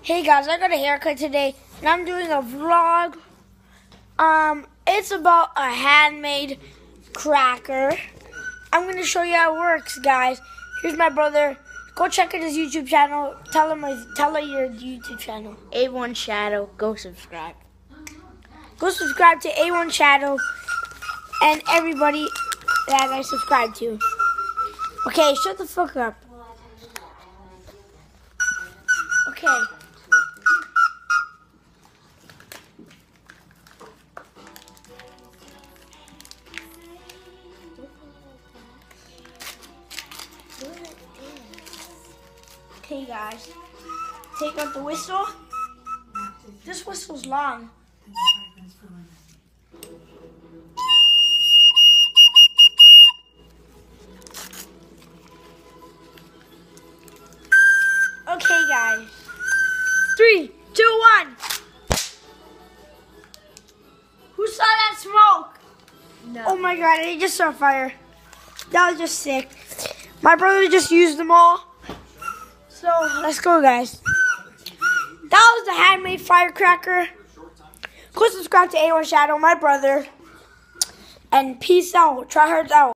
Hey guys, I got a haircut today and I'm doing a vlog. It's about a handmade cracker. I'm going to show you how it works, guys. Here's my brother. Go check out his YouTube channel. Tell her your YouTube channel. A1 Shadow. Go subscribe. Go subscribe to A1 Shadow and everybody that I subscribe to. Okay, shut the fuck up. Okay. Okay, guys. Take out the whistle. This whistle's long. Okay, guys. 3, 2, 1. Who saw that smoke? No. Oh my god, I just saw fire. That was just sick. My brother just used them all. So, let's go, guys. That was the handmade firecracker. Go subscribe to A1 Shadow, my brother. And peace out. Try hard out.